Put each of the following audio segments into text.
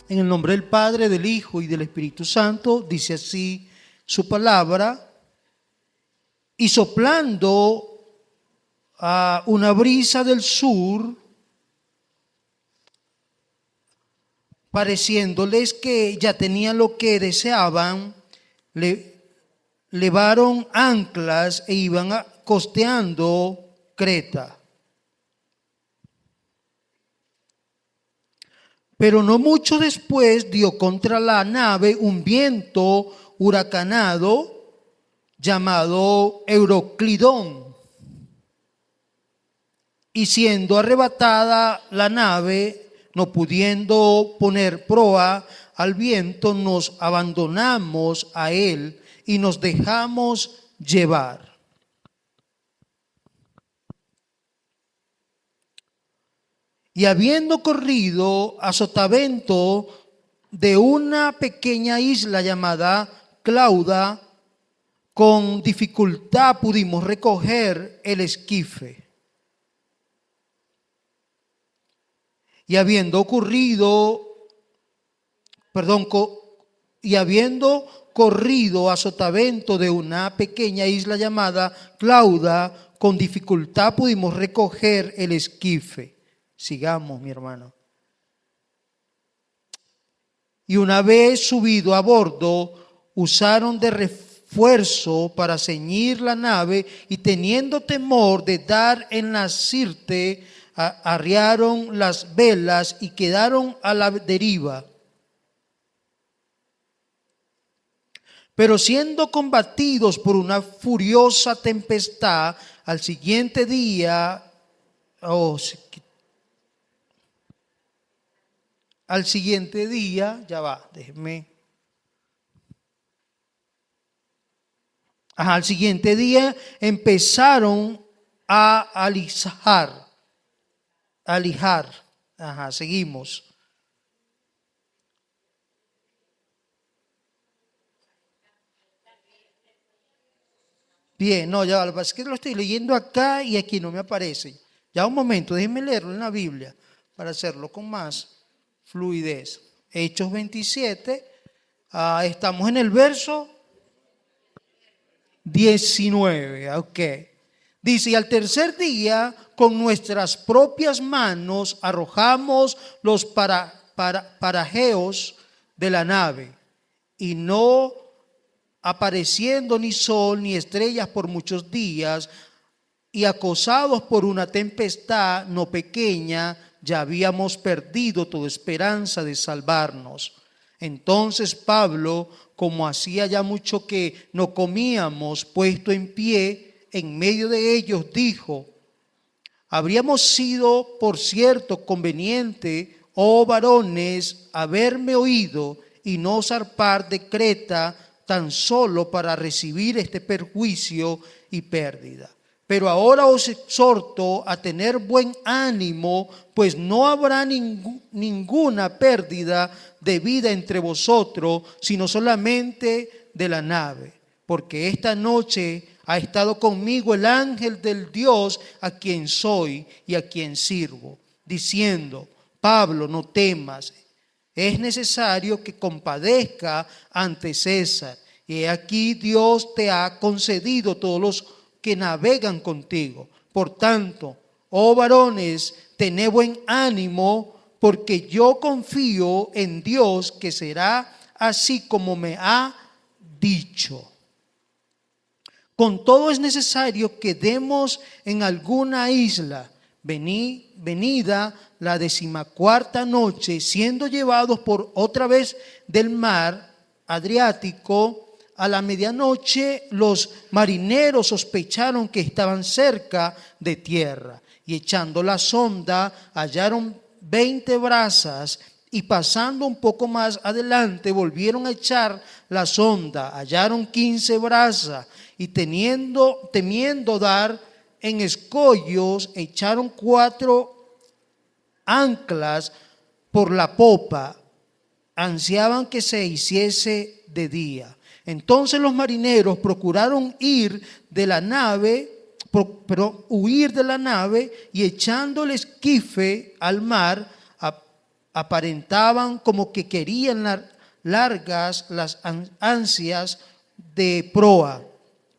En el nombre del Padre, del Hijo y del Espíritu Santo, dice así su palabra. Y soplando a una brisa del sur, pareciéndoles que ya tenían lo que deseaban, levaron anclas e iban costeando Creta. Pero no mucho después dio contra la nave un viento huracanado llamado Euroclidón. Y siendo arrebatada la nave, no pudiendo poner proa al viento, nos abandonamos a él y nos dejamos llevar. Y habiendo corrido a sotavento de una pequeña isla llamada Clauda, con dificultad pudimos recoger el esquife. Y habiendo corrido a sotavento de una pequeña isla llamada Clauda, con dificultad pudimos recoger el esquife. Sigamos, mi hermano. Y una vez subido a bordo, usaron de refuerzo para ceñir la nave, y teniendo temor de dar en la sirte, arriaron las velas y quedaron a la deriva. Pero siendo combatidos por una furiosa tempestad, al siguiente día, al siguiente día empezaron a alijar. Seguimos. Bien, no, ya, es que lo estoy leyendo acá y aquí no me aparece. Ya un momento, déjenme leerlo en la Biblia para hacerlo con más fluidez. Hechos 27, estamos en el verso 19, ok. Dice, y al tercer día, con nuestras propias manos arrojamos los parajeos de la nave, y no apareciendo ni sol ni estrellas por muchos días, y acosados por una tempestad no pequeña, ya habíamos perdido toda esperanza de salvarnos. Entonces Pablo, como hacía ya mucho que no comíamos, puesto en pie en medio de ellos, dijo: habríamos sido, por cierto, conveniente, oh varones, haberme oído y no zarpar de Creta tan solo para recibir este perjuicio y pérdida. Pero ahora os exhorto a tener buen ánimo, pues no habrá ninguna pérdida de vida entre vosotros, sino solamente de la nave. Porque esta noche ha estado conmigo el ángel del Dios a quien soy y a quien sirvo, diciendo: Pablo, no temas, es necesario que compadezca ante César. Y aquí Dios te ha concedido todos los que navegan contigo. Por tanto, oh varones, tened buen ánimo, porque yo confío en Dios que será así como me ha dicho. Con todo es necesario que demos en alguna isla, venida la 14ª noche, siendo llevados por otra vez del mar Adriático. A la medianoche los marineros sospecharon que estaban cerca de tierra, y echando la sonda hallaron 20 brazas, y pasando un poco más adelante volvieron a echar la sonda, hallaron 15 brazas, y temiendo dar en escollos, echaron 4 anclas por la popa, ansiaban que se hiciese de día. Entonces los marineros procuraron huir de la nave, y echando el esquife al mar, aparentaban como que querían largas las ansias de proa.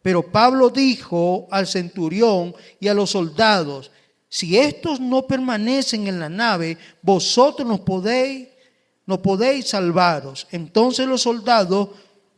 Pero Pablo dijo al centurión y a los soldados: si estos no permanecen en la nave, vosotros no podéis salvaros. Entonces los soldados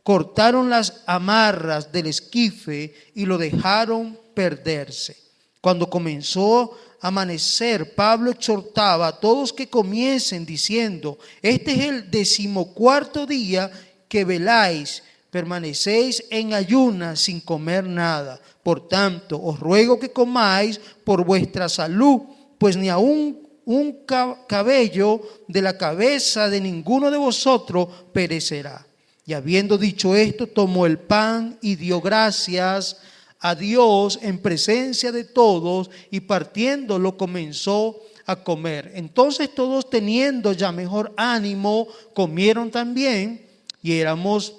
cortaron las amarras del esquife y lo dejaron perderse. Cuando comenzó a amanecer, Pablo exhortaba a todos que comiesen diciendo: este es el 14º día que veláis, permanecéis en ayunas sin comer nada. Por tanto, os ruego que comáis por vuestra salud, pues ni aun un cabello de la cabeza de ninguno de vosotros perecerá. Y habiendo dicho esto, tomó el pan y dio gracias a Dios en presencia de todos, y partiéndolo comenzó a comer. Entonces todos, teniendo ya mejor ánimo, comieron también, y éramos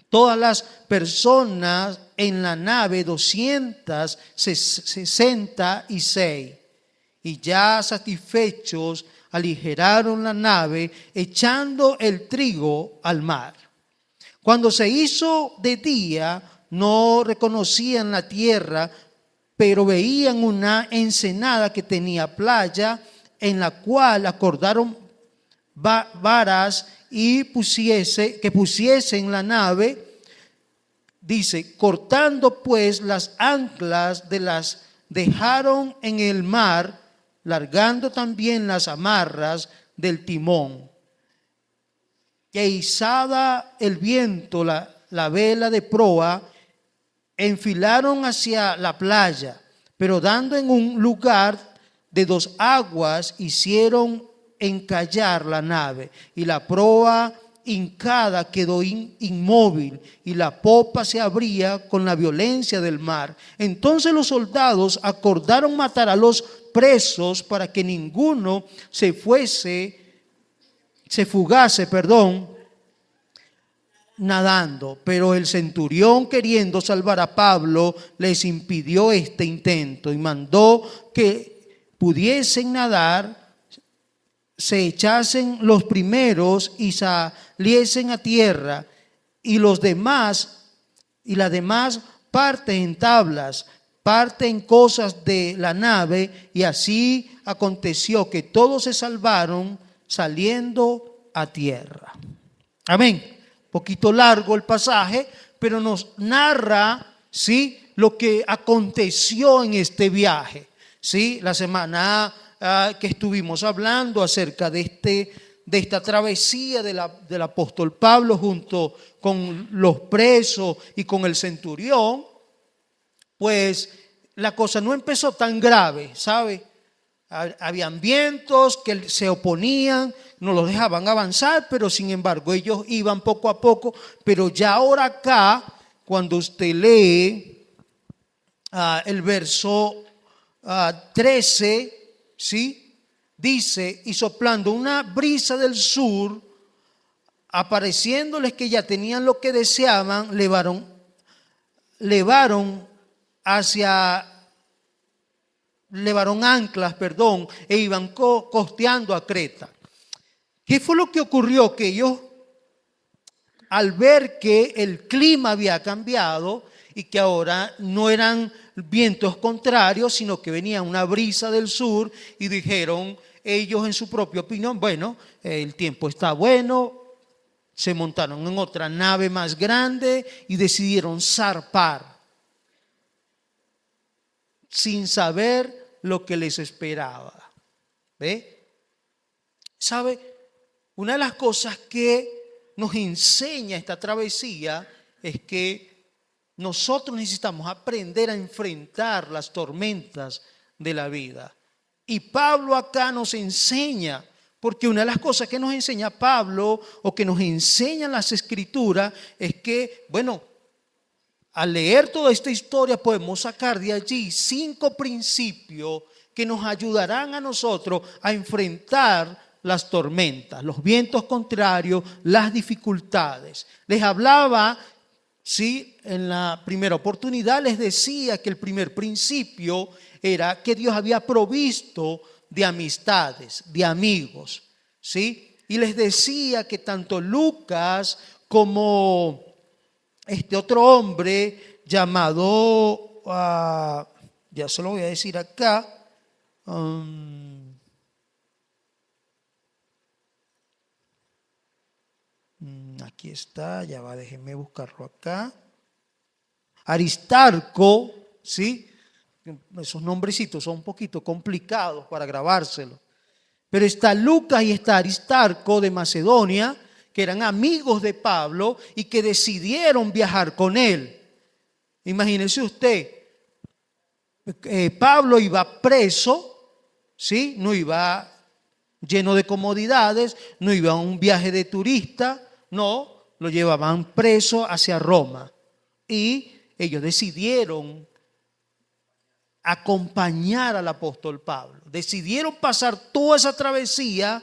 todas las personas en la nave 266. Y ya satisfechos aligeraron la nave, echando el trigo al mar. Cuando se hizo de día, no reconocían la tierra, pero veían una ensenada que tenía playa, en la cual acordaron varas y que pusiesen la nave. Dice: cortando pues las anclas dejaron en el mar, largando también las amarras del timón. E izada el viento la vela de proa, enfilaron hacia la playa, pero dando en un lugar de 2 aguas, hicieron encallar la nave, y la proa hincada quedó inmóvil, y la popa se abría con la violencia del mar. Entonces los soldados acordaron matar a los presos para que ninguno se fugase nadando. Pero el centurión, queriendo salvar a Pablo, les impidió este intento y mandó que pudiesen nadar, se echasen los primeros y saliesen a tierra, y la demás parte en tablas, parte en cosas de la nave. Y así aconteció que todos se salvaron saliendo a tierra. Amén. Poquito largo el pasaje, pero nos narra, ¿sí?, lo que aconteció en este viaje. ¿Sí? La semana que estuvimos hablando acerca de esta travesía del apóstol Pablo junto con los presos y con el centurión, pues la cosa no empezó tan grave, ¿sabe? Habían vientos que se oponían, no los dejaban avanzar, pero sin embargo ellos iban poco a poco. Pero ya ahora acá, cuando usted lee el verso 13, ¿sí?, dice: y soplando una brisa del sur, apareciéndoles que ya tenían lo que deseaban, levaron anclas, e iban costeando a Creta. ¿Qué fue lo que ocurrió? Que ellos, al ver que el clima había cambiado y que ahora no eran vientos contrarios, sino que venía una brisa del sur, y dijeron ellos en su propia opinión: bueno, el tiempo está bueno. Se montaron en otra nave más grande y decidieron zarpar, sin saber lo que les esperaba. ¿Ve? ¿Sabe? Una de las cosas que nos enseña esta travesía es que nosotros necesitamos aprender a enfrentar las tormentas de la vida. Y Pablo acá nos enseña, porque una de las cosas que nos enseña Pablo, o que nos enseñan las Escrituras, es que, bueno, al leer toda esta historia podemos sacar de allí 5 principios que nos ayudarán a nosotros a enfrentar las tormentas, los vientos contrarios, las dificultades. Les hablaba, sí, en la primera oportunidad les decía que el primer principio era que Dios había provisto de amistades, de amigos. ¿sí? Y les decía que tanto Lucas como este otro hombre llamado, ya se lo voy a decir acá, aquí está, ya va, déjenme buscarlo acá. Aristarco, ¿sí? Esos nombrecitos son un poquito complicados para grabárselo. Pero está Lucas y está Aristarco de Macedonia, que eran amigos de Pablo y que decidieron viajar con él. Imagínense usted, Pablo iba preso, ¿sí? No iba lleno de comodidades, no iba a un viaje de turista, no, lo llevaban preso hacia Roma. Y ellos decidieron acompañar al apóstol Pablo. Decidieron pasar toda esa travesía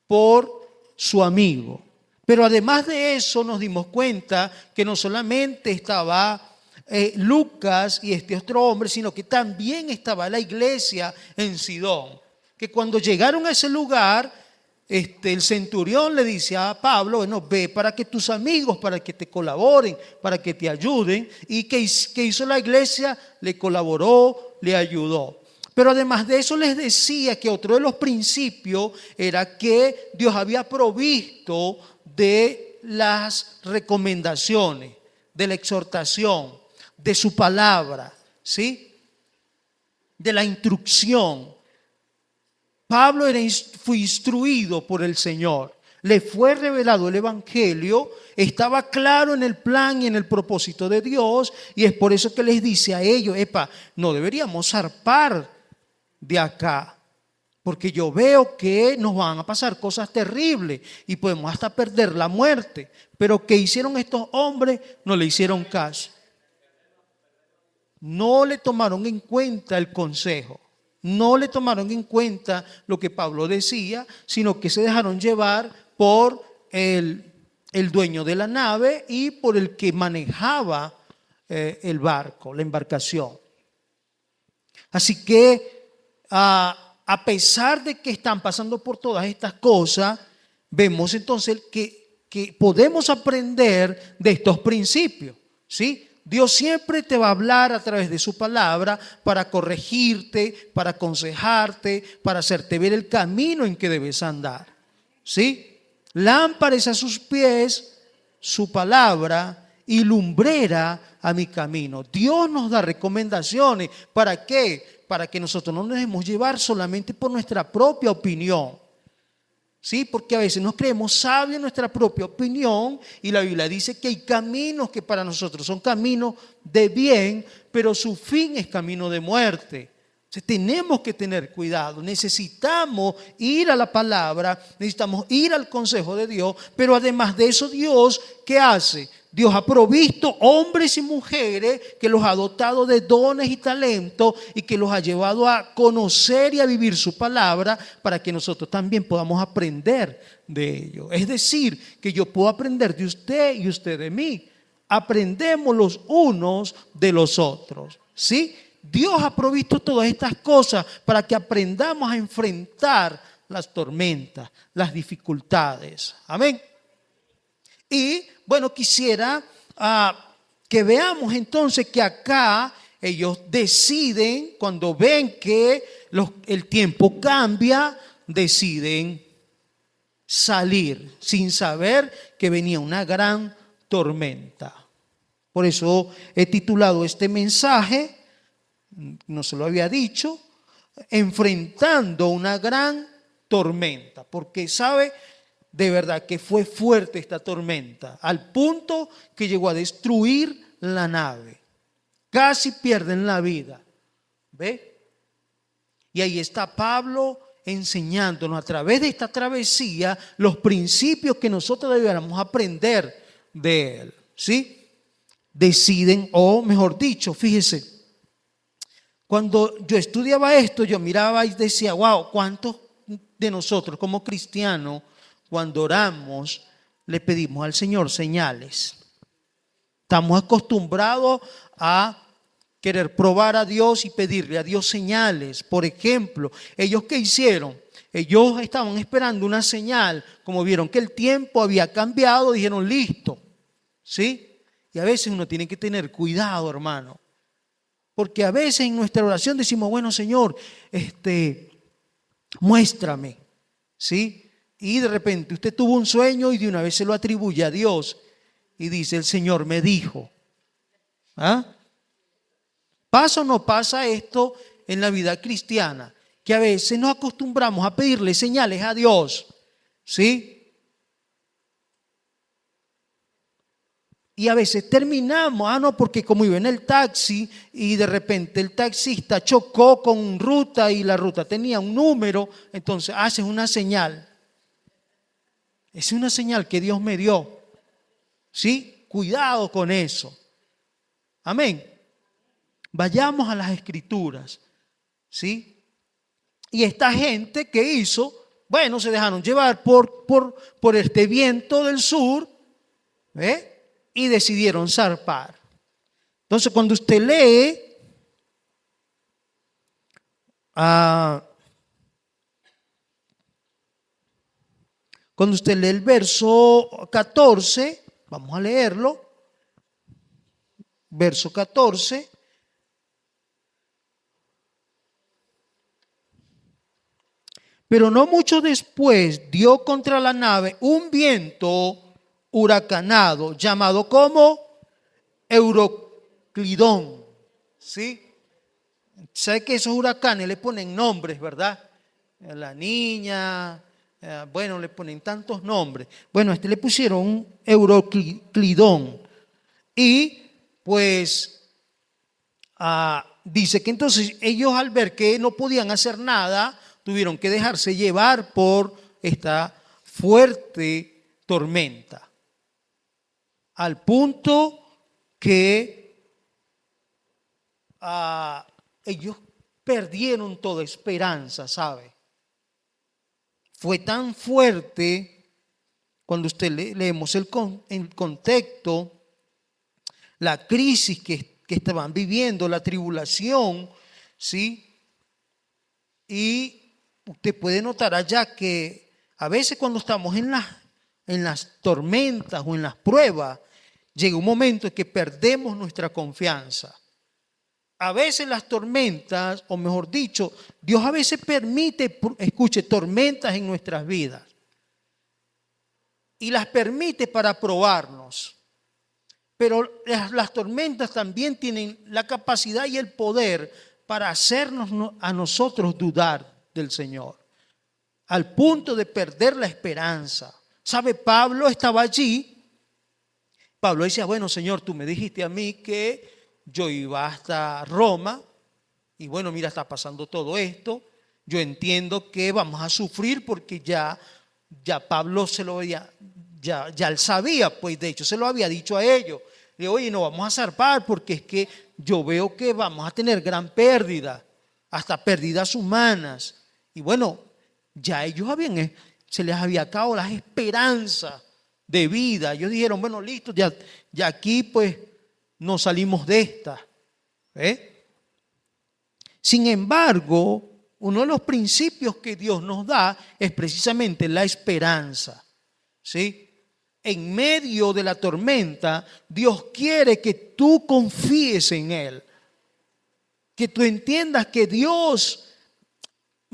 por su amigo. Pero además de eso nos dimos cuenta que no solamente estaba Lucas y este otro hombre, sino que también estaba la iglesia en Sidón. Que cuando llegaron a ese lugar, el centurión le dice a Pablo, bueno, ve para que tus amigos, para que te colaboren, para que te ayuden. ¿Y qué hizo la iglesia? Le colaboró, le ayudó. Pero además de eso les decía que otro de los principios era que Dios había provisto de las recomendaciones, de la exhortación, de su palabra, ¿sí? De la instrucción. Pablo fue instruido por el Señor, le fue revelado el Evangelio, estaba claro en el plan y en el propósito de Dios, y es por eso que les dice a ellos, no deberíamos zarpar de acá, porque yo veo que nos van a pasar cosas terribles y podemos hasta perder la muerte. Pero ¿qué hicieron estos hombres? No le hicieron caso. No le tomaron en cuenta el consejo. No le tomaron en cuenta lo que Pablo decía, sino que se dejaron llevar por el dueño de la nave y por el que manejaba el barco, la embarcación. Así que a pesar de que están pasando por todas estas cosas, vemos entonces que podemos aprender de estos principios, ¿sí? Dios siempre te va a hablar a través de su palabra para corregirte, para aconsejarte, para hacerte ver el camino en que debes andar, ¿sí? Lámpara es a sus pies su palabra y lumbrera a mi camino. Dios nos da recomendaciones. ¿Para qué? Para que nosotros no nos dejemos llevar solamente por nuestra propia opinión. Sí, porque a veces nos creemos sabios en nuestra propia opinión y la Biblia dice que hay caminos que para nosotros son caminos de bien, pero su fin es camino de muerte. Entonces tenemos que tener cuidado, necesitamos ir a la palabra, necesitamos ir al consejo de Dios, pero además de eso Dios, ¿qué hace? Dios ha provisto hombres y mujeres que los ha dotado de dones y talentos y que los ha llevado a conocer y a vivir su palabra para que nosotros también podamos aprender de ellos. Es decir, que yo puedo aprender de usted y usted de mí. Aprendemos los unos de los otros, ¿sí? Dios ha provisto todas estas cosas para que aprendamos a enfrentar las tormentas, las dificultades. Amén. Y bueno, quisiera que veamos entonces que acá ellos deciden, cuando ven que el tiempo cambia, deciden salir sin saber que venía una gran tormenta. Por eso he titulado este mensaje, no se lo había dicho, enfrentando una gran tormenta, porque sabe, de verdad que fue fuerte esta tormenta, al punto que llegó a destruir la nave. Casi pierden la vida. ¿Ve? Y ahí está Pablo enseñándonos a través de esta travesía los principios que nosotros deberíamos aprender de él. ¿Sí? Deciden, o mejor dicho, fíjese, cuando yo estudiaba esto, yo miraba y decía, wow, ¿cuántos de nosotros como cristianos, cuando oramos, le pedimos al Señor señales? Estamos acostumbrados a querer probar a Dios y pedirle a Dios señales. Por ejemplo, ¿ellos qué hicieron? Ellos estaban esperando una señal. Como vieron que el tiempo había cambiado, dijeron listo. ¿Sí? Y a veces uno tiene que tener cuidado, hermano. Porque a veces en nuestra oración decimos, bueno, Señor, muéstrame. ¿Sí? Y de repente usted tuvo un sueño y de una vez se lo atribuye a Dios. Y dice, el Señor me dijo. ¿Ah? ¿Pasa o no pasa esto en la vida cristiana? Que a veces nos acostumbramos a pedirle señales a Dios. ¿Sí? Y a veces terminamos, no, porque como iba en el taxi y de repente el taxista chocó con ruta y la ruta tenía un número, entonces haces una señal. Es una señal que Dios me dio. ¿Sí? Cuidado con eso. Amén. Vayamos a las Escrituras. ¿Sí? Y esta gente que hizo, bueno, se dejaron llevar por este viento del sur, y decidieron zarpar. Entonces, cuando usted lee, el verso 14, vamos a leerlo, verso 14. Pero no mucho después dio contra la nave un viento huracanado, llamado como Euroclidón. ¿Sí? ¿Sabe que esos huracanes le ponen nombres, verdad? La niña, bueno, le ponen tantos nombres. Bueno, le pusieron un Euroclidón. Y pues dice que entonces ellos al ver que no podían hacer nada, tuvieron que dejarse llevar por esta fuerte tormenta. Al punto que ellos perdieron toda esperanza, ¿sabe? Fue tan fuerte, cuando usted leemos el contexto, la crisis que estaban viviendo, la tribulación, ¿sí? Y usted puede notar allá que a veces cuando estamos en las tormentas o en las pruebas, llega un momento en que perdemos nuestra confianza. A veces las tormentas, o mejor dicho, Dios a veces permite, escuche, tormentas en nuestras vidas. Y las permite para probarnos. Pero las tormentas también tienen la capacidad y el poder para hacernos a nosotros dudar del Señor, al punto de perder la esperanza. ¿Sabe? Pablo estaba allí. Pablo decía, bueno, Señor, tú me dijiste a mí que yo iba hasta Roma y bueno, mira, está pasando todo esto. Yo entiendo que vamos a sufrir porque ya Pablo se lo había, ya él sabía, pues de hecho se lo había dicho a ellos. Le digo, oye, no vamos a zarpar porque es que yo veo que vamos a tener gran pérdida, hasta pérdidas humanas. Y bueno, ya ellos se les había acabado las esperanzas de vida. Ellos dijeron, bueno, listo, ya aquí pues no salimos de esta. Sin embargo, uno de los principios que Dios nos da es precisamente la esperanza. ¿Sí? En medio de la tormenta, Dios quiere que tú confíes en Él. Que tú entiendas que Dios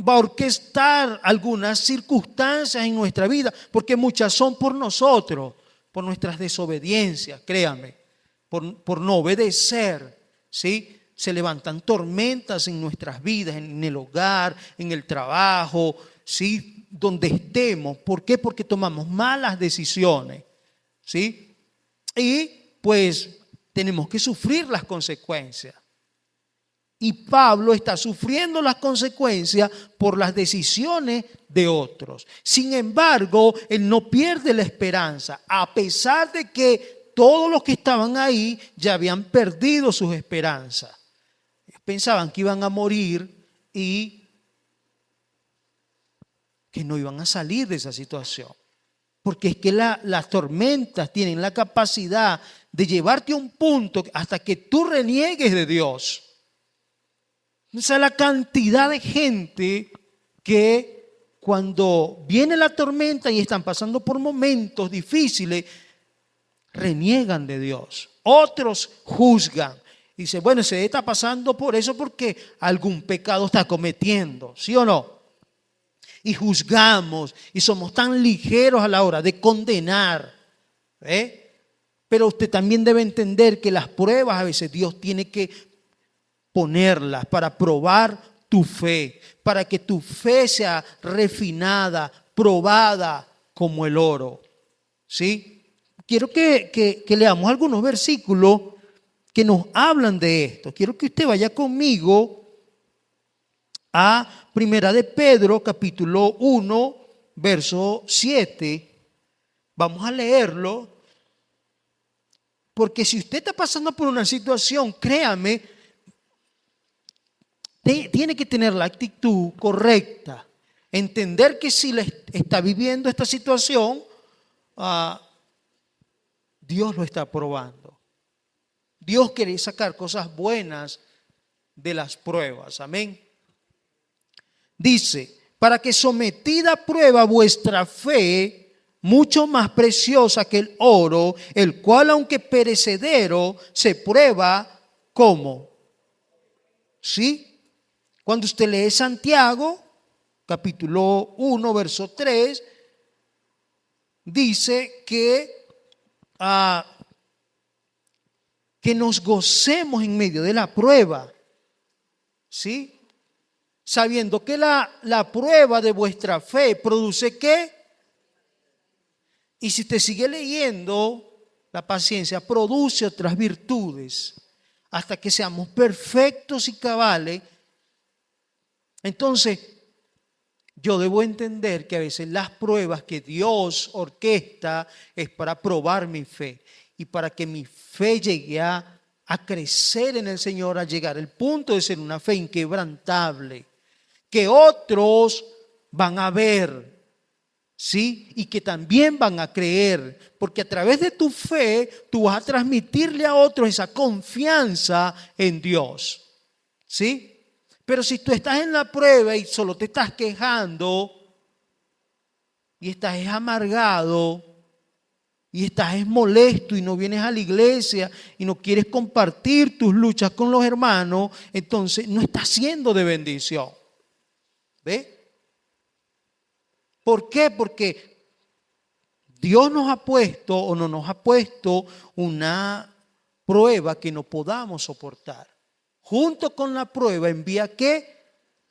va a orquestar algunas circunstancias en nuestra vida, porque muchas son por nosotros, por nuestras desobediencias, créame, por no obedecer, ¿sí? Se levantan tormentas en nuestras vidas, en el hogar, en el trabajo, ¿sí? Donde estemos. ¿Por qué? Porque tomamos malas decisiones, ¿sí? Y pues tenemos que sufrir las consecuencias. Y Pablo está sufriendo las consecuencias por las decisiones de otros. Sin embargo, él no pierde la esperanza, a pesar de que todos los que estaban ahí ya habían perdido sus esperanzas. Pensaban que iban a morir y que no iban a salir de esa situación. Porque es que las tormentas tienen la capacidad de llevarte a un punto hasta que tú reniegues de Dios. Esa es la cantidad de gente que cuando viene la tormenta y están pasando por momentos difíciles, reniegan de Dios. Otros juzgan. Dice, bueno, se está pasando por eso porque algún pecado está cometiendo, ¿sí o no? Y juzgamos y somos tan ligeros a la hora de condenar. Pero usted también debe entender que las pruebas a veces Dios tiene que ponerlas para probar tu fe, para que tu fe sea refinada, probada como el oro. ¿Sí? Quiero que leamos algunos versículos que nos hablan de esto. Quiero que usted vaya conmigo a Primera de Pedro, capítulo 1, verso 7. Vamos a leerlo, porque si usted está pasando por una situación, créame, tiene que tener la actitud correcta. Entender que si le está viviendo esta situación, Dios lo está probando. Dios quiere sacar cosas buenas de las pruebas. Amén. Dice, para que sometida a prueba vuestra fe, mucho más preciosa que el oro, el cual aunque perecedero, se prueba como. ¿Sí? Cuando usted lee Santiago, capítulo 1, verso 3, dice que nos gocemos en medio de la prueba, ¿sí? Sabiendo que la prueba de vuestra fe produce ¿qué? Y si usted sigue leyendo, la paciencia produce otras virtudes, hasta que seamos perfectos y cabales. Entonces, yo debo entender que a veces las pruebas que Dios orquesta es para probar mi fe y para que mi fe llegue a crecer en el Señor, a llegar al punto de ser una fe inquebrantable, que otros van a ver, ¿sí? Y que también van a creer, porque a través de tu fe tú vas a transmitirle a otros esa confianza en Dios, ¿sí? Pero si tú estás en la prueba y solo te estás quejando y estás amargado y estás molesto y no vienes a la iglesia y no quieres compartir tus luchas con los hermanos, entonces no estás siendo de bendición. ¿Ve? ¿Por qué? Porque Dios nos ha puesto o no nos ha puesto una prueba que no podamos soportar. Junto con la prueba envía ¿qué?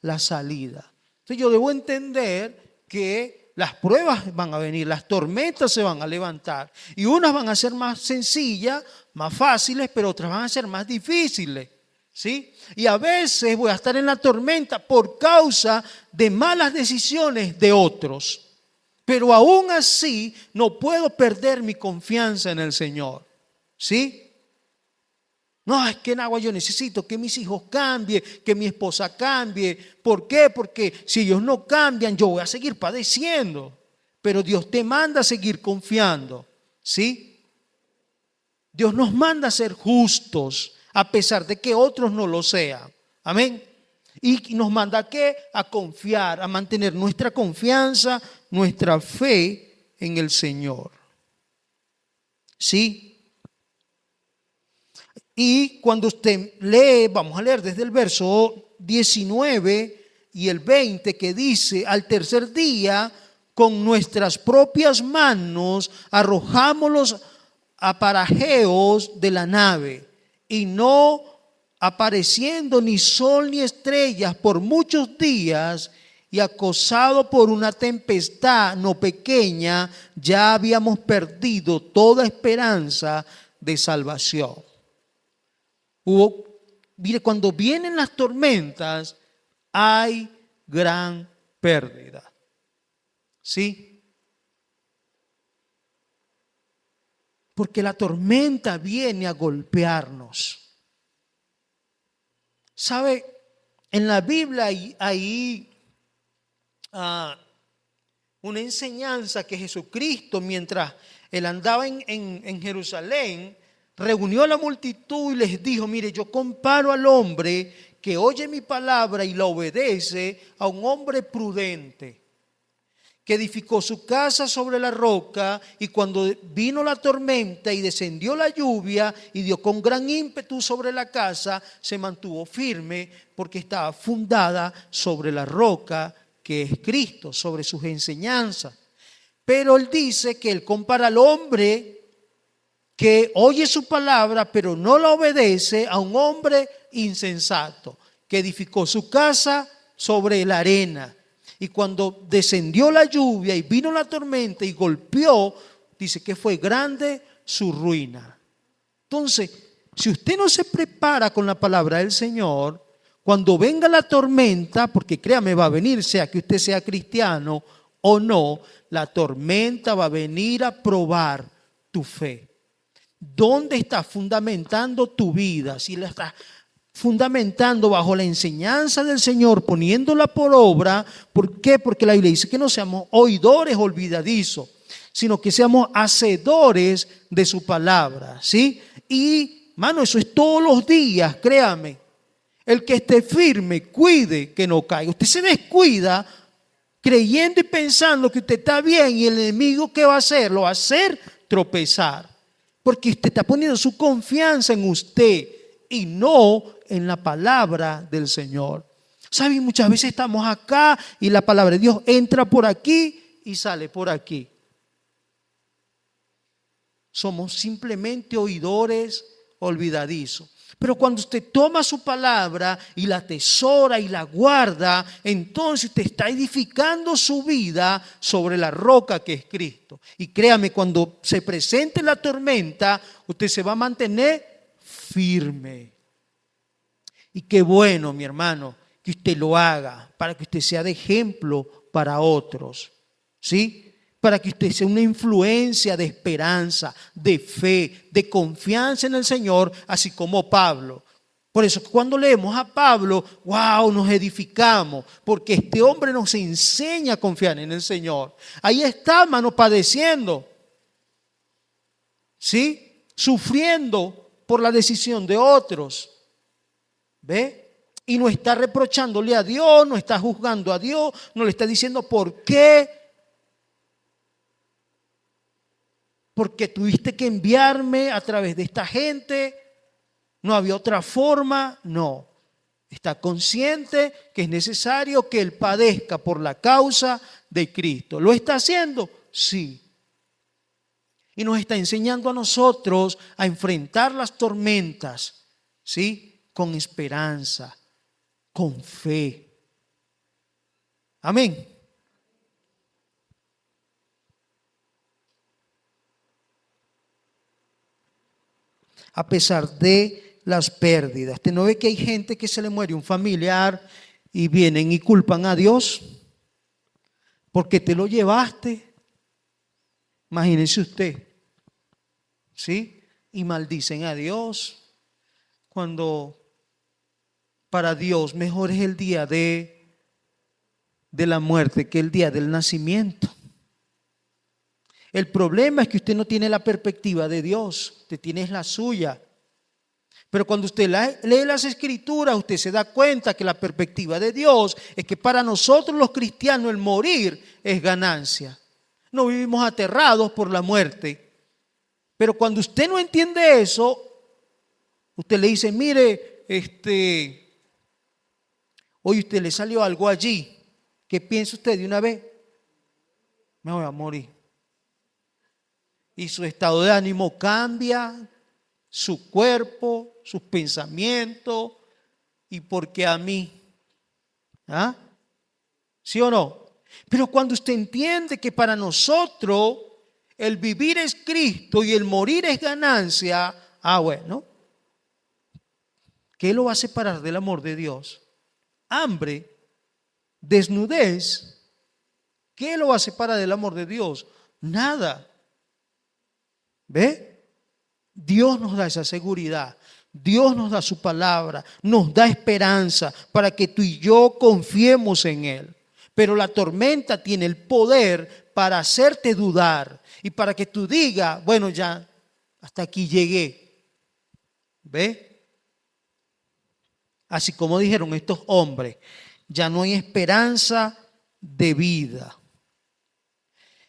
La salida. Entonces yo debo entender que las pruebas van a venir, las tormentas se van a levantar y unas van a ser más sencillas, más fáciles, pero otras van a ser más difíciles. ¿Sí? Y a veces voy a estar en la tormenta por causa de malas decisiones de otros. Pero aún así no puedo perder mi confianza en el Señor. ¿Sí? No, es que en agua yo necesito que mis hijos cambien, que mi esposa cambie. ¿Por qué? Porque si ellos no cambian, yo voy a seguir padeciendo. Pero Dios te manda a seguir confiando. ¿Sí? Dios nos manda a ser justos, a pesar de que otros no lo sean. Amén. Y nos manda ¿a qué? A confiar, a mantener nuestra confianza, nuestra fe en el Señor. ¿Sí? Y cuando usted lee, vamos a leer desde el verso 19 y el 20, que dice, al tercer día, con nuestras propias manos, arrojamos los aparajeos de la nave, y no apareciendo ni sol ni estrellas por muchos días, y acosado por una tempestad no pequeña, ya habíamos perdido toda esperanza de salvación. Mire, cuando vienen las tormentas, hay gran pérdida. ¿Sí? Porque la tormenta viene a golpearnos. ¿Sabe? En la Biblia hay una enseñanza que Jesucristo, mientras él andaba en Jerusalén, reunió a la multitud y les dijo, mire, yo comparo al hombre que oye mi palabra y la obedece a un hombre prudente. que edificó su casa sobre la roca, y cuando vino la tormenta y descendió la lluvia y dio con gran ímpetu sobre la casa, se mantuvo firme porque estaba fundada sobre la roca que es Cristo, sobre sus enseñanzas. Pero él dice que él compara al hombre que oye su palabra pero no la obedece a un hombre insensato, que edificó su casa sobre la arena. Y cuando descendió la lluvia y vino la tormenta y golpeó, dice que fue grande su ruina. Entonces, si usted no se prepara con la palabra del Señor, cuando venga la tormenta, porque créame, va a venir, sea que usted sea cristiano o no, la tormenta va a venir a probar tu fe. ¿Dónde estás fundamentando tu vida? Si la estás fundamentando bajo la enseñanza del Señor, poniéndola por obra. ¿Por qué? Porque la Biblia dice que no seamos oidores olvidadizos, sino que seamos hacedores de su palabra, ¿sí? Y, mano, eso es todos los días, créame. El que esté firme, cuide que no caiga. Usted se descuida creyendo y pensando que usted está bien, y el enemigo, ¿qué va a hacer? Lo va a hacer tropezar. Porque usted está poniendo su confianza en usted y no en la palabra del Señor. ¿Saben? Muchas veces estamos acá y la palabra de Dios entra por aquí y sale por aquí. Somos simplemente oidores olvidadizos. Pero cuando usted toma su palabra y la atesora y la guarda, entonces usted está edificando su vida sobre la roca que es Cristo. Y créame, cuando se presente la tormenta, usted se va a mantener firme. Y qué bueno, mi hermano, que usted lo haga para que usted sea de ejemplo para otros, ¿sí? Para que usted sea una influencia de esperanza, de fe, de confianza en el Señor, así como Pablo. Por eso cuando leemos a Pablo, wow, nos edificamos, porque este hombre nos enseña a confiar en el Señor. Ahí está, hermano, padeciendo, ¿sí? Sufriendo por la decisión de otros. ¿Ve? Y no está reprochándole a Dios, no está juzgando a Dios, no le está diciendo por qué. Porque tuviste que enviarme a través de esta gente, no había otra forma, no. Está consciente que es necesario que él padezca por la causa de Cristo. ¿Lo está haciendo? Sí. Y nos está enseñando a nosotros a enfrentar las tormentas, ¿sí? Con esperanza, con fe. Amén. A pesar de las pérdidas. ¿Usted no ve que hay gente que se le muere un familiar y vienen y culpan a Dios porque te lo llevaste? Imagínese usted, ¿sí? Y maldicen a Dios cuando para Dios mejor es el día de la muerte que el día del nacimiento. El problema es que usted no tiene la perspectiva de Dios, usted tiene la suya. Pero cuando usted lee las Escrituras, usted se da cuenta que la perspectiva de Dios es que para nosotros los cristianos el morir es ganancia. No vivimos aterrados por la muerte. Pero cuando usted no entiende eso, usted le dice, mire, hoy usted le salió algo allí. ¿Qué piensa usted de una vez? Me voy a morir. Y su estado de ánimo cambia, su cuerpo, sus pensamientos. ¿Y por qué a mí? ¿Ah? ¿Sí o no? Pero cuando usted entiende que para nosotros el vivir es Cristo y el morir es ganancia, bueno, ¿qué lo va a separar del amor de Dios? Hambre, desnudez, ¿qué lo va a separar del amor de Dios? Nada. ¿Ve? Dios nos da esa seguridad. Dios nos da su palabra, nos da esperanza para que tú y yo confiemos en Él. Pero la tormenta tiene el poder para hacerte dudar y para que tú digas, bueno, ya hasta aquí llegué. ¿Ve? Así como dijeron estos hombres, ya no hay esperanza de vida.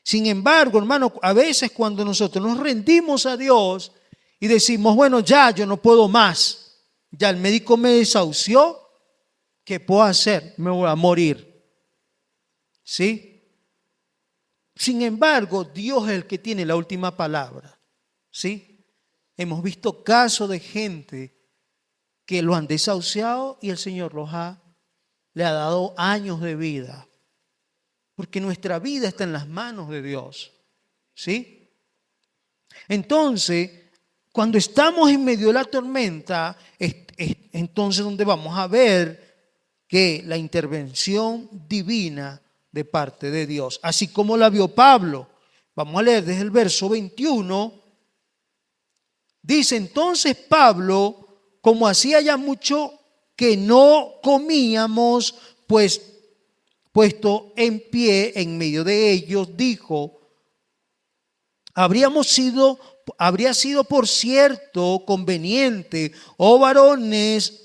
Sin embargo, hermano, a veces cuando nosotros nos rendimos a Dios y decimos, bueno, ya yo no puedo más, ya el médico me desahució, ¿qué puedo hacer? Me voy a morir. ¿Sí? Sin embargo, Dios es el que tiene la última palabra. ¿Sí? Hemos visto casos de gente que lo han desahuciado y el Señor le ha dado años de vida. Porque nuestra vida está en las manos de Dios. ¿Sí? Entonces, cuando estamos en medio de la tormenta, es entonces donde vamos a ver que la intervención divina de parte de Dios, así como la vio Pablo. Vamos a leer desde el verso 21. Dice entonces Pablo, como hacía ya mucho que no comíamos, pues puesto en pie en medio de ellos, dijo, habría sido por cierto conveniente, oh varones,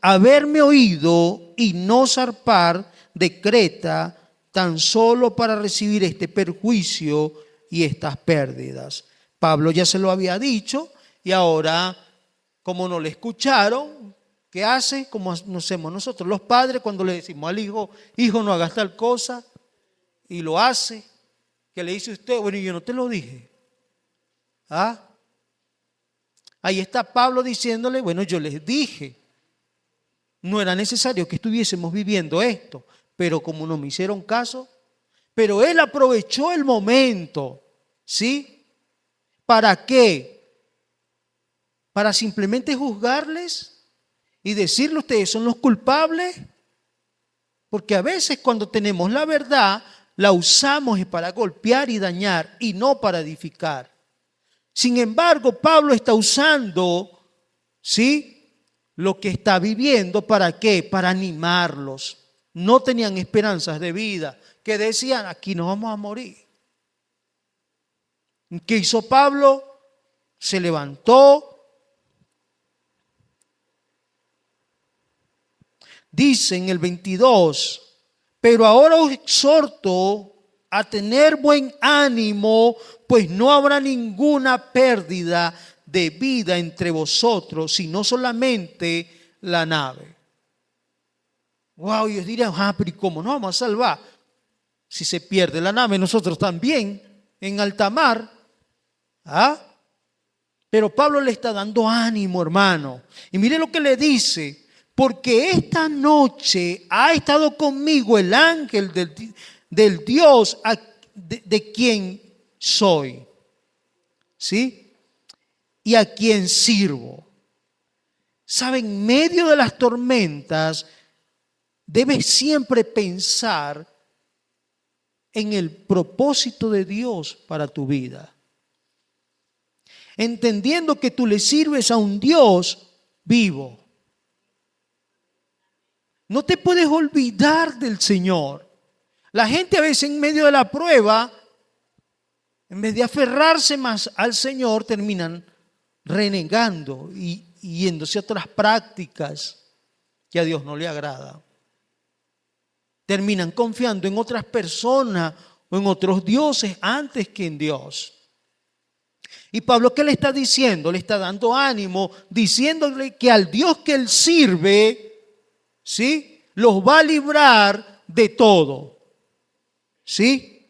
haberme oído y no zarpar de Creta tan solo para recibir este perjuicio y estas pérdidas. Pablo ya se lo había dicho y ahora, como no le escucharon, ¿qué hace? Como hacemos nosotros los padres cuando le decimos al hijo, hijo, no hagas tal cosa, y lo hace. ¿Qué le dice usted? Bueno, yo no te lo dije. ¿Ah? Ahí está Pablo diciéndole, bueno, yo les dije, no era necesario que estuviésemos viviendo esto, pero como no me hicieron caso, pero él aprovechó el momento, ¿sí? ¿Para qué? Para simplemente juzgarles y decirle ustedes son los culpables, porque a veces cuando tenemos la verdad, la usamos para golpear y dañar y no para edificar. Sin embargo, Pablo está usando, ¿sí?, lo que está viviendo, ¿para qué? Para animarlos. No tenían esperanzas de vida, que decían, aquí nos vamos a morir. ¿Qué hizo Pablo? Se levantó. Dice en el 22, pero ahora os exhorto a tener buen ánimo, pues no habrá ninguna pérdida de vida entre vosotros, sino solamente la nave. Wow, y ellos dirían, pero ¿y cómo nos vamos a salvar? Si se pierde la nave, nosotros también, en alta mar. Pero Pablo le está dando ánimo, hermano. Y mire lo que le dice, porque esta noche ha estado conmigo el ángel del Dios de quien soy, ¿sí? Y a quien sirvo. ¿Sabe? En medio de las tormentas, debes siempre pensar en el propósito de Dios para tu vida. Entendiendo que tú le sirves a un Dios vivo. No te puedes olvidar del Señor. La gente a veces en medio de la prueba, en vez de aferrarse más al Señor, terminan renegando y yéndose a otras prácticas que a Dios no le agrada. Terminan confiando en otras personas o en otros dioses antes que en Dios. Y Pablo, ¿qué le está diciendo? Le está dando ánimo, diciéndole que al Dios que él sirve, ¿sí?, los va a librar de todo. ¿Sí?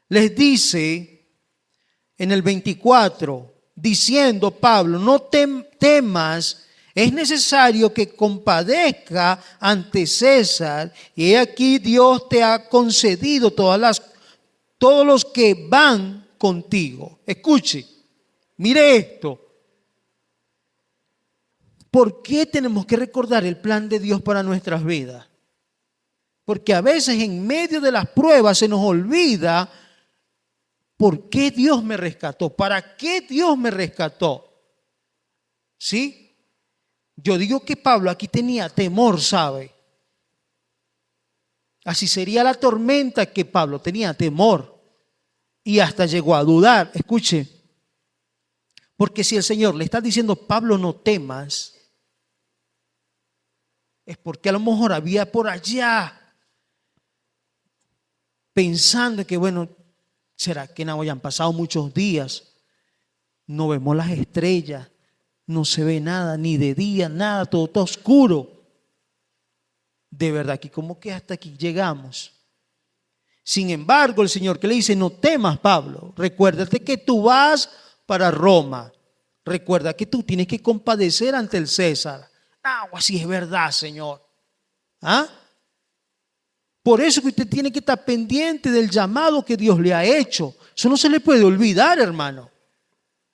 Les dice en el 24, diciendo Pablo, no temas, es necesario que compadezca ante César, y he aquí Dios te ha concedido todos los que van contigo. Escuche, mire esto. ¿Por qué tenemos que recordar el plan de Dios para nuestras vidas? Porque a veces en medio de las pruebas se nos olvida por qué Dios me rescató, para qué Dios me rescató. ¿Sí? Yo digo que Pablo aquí tenía temor, ¿sabe? Así sería la tormenta, que Pablo tenía temor y hasta llegó a dudar. Escuche, porque si el Señor le está diciendo, Pablo, no temas, es porque a lo mejor había por allá pensando que, bueno, ¿será que no hayan pasado muchos días? No vemos las estrellas, no se ve nada, ni de día, nada, todo está oscuro. De verdad que como que hasta aquí llegamos. Sin embargo, el Señor que le dice, no temas, Pablo, recuérdate que tú vas para Roma. Recuerda que tú tienes que compadecer ante el César. Así es verdad, Señor. ¿Ah? Por eso que usted tiene que estar pendiente del llamado que Dios le ha hecho. Eso no se le puede olvidar, hermano.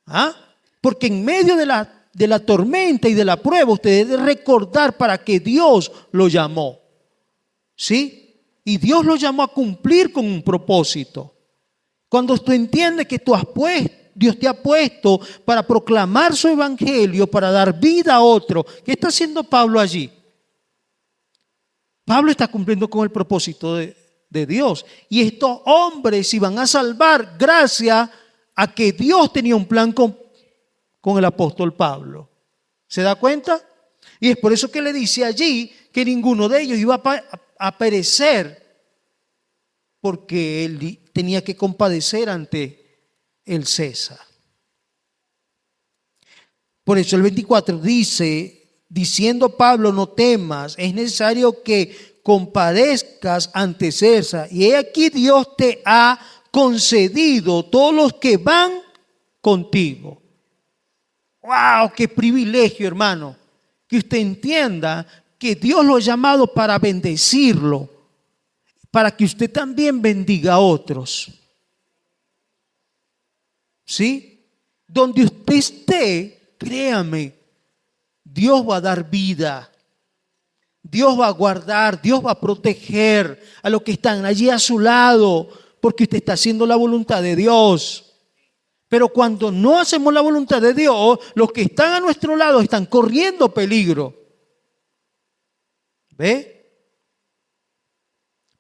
¿Ah? Porque en medio de la tormenta y de la prueba, usted debe recordar para que Dios lo llamó. ¿Sí? Y Dios lo llamó a cumplir con un propósito. Cuando usted entiende que Dios te ha puesto para proclamar su evangelio, para dar vida a otro. ¿Qué está haciendo Pablo allí? Pablo está cumpliendo con el propósito de Dios. Y estos hombres se iban a salvar gracias a que Dios tenía un plan con el apóstol Pablo. ¿Se da cuenta? Y es por eso que le dice allí que ninguno de ellos iba a perecer, porque él tenía que compadecer ante el César. Por eso el 24 dice, diciendo Pablo, no temas, es necesario que compadezcas ante César. Y he aquí Dios te ha concedido todos los que van contigo. ¡Wow! ¡Qué privilegio, hermano! Que usted entienda que Dios lo ha llamado para bendecirlo, para que usted también bendiga a otros. ¿Sí? Donde usted esté, créame, Dios va a dar vida. Dios va a guardar, Dios va a proteger a los que están allí a su lado, porque usted está haciendo la voluntad de Dios. Pero cuando no hacemos la voluntad de Dios, los que están a nuestro lado están corriendo peligro. ¿Ve?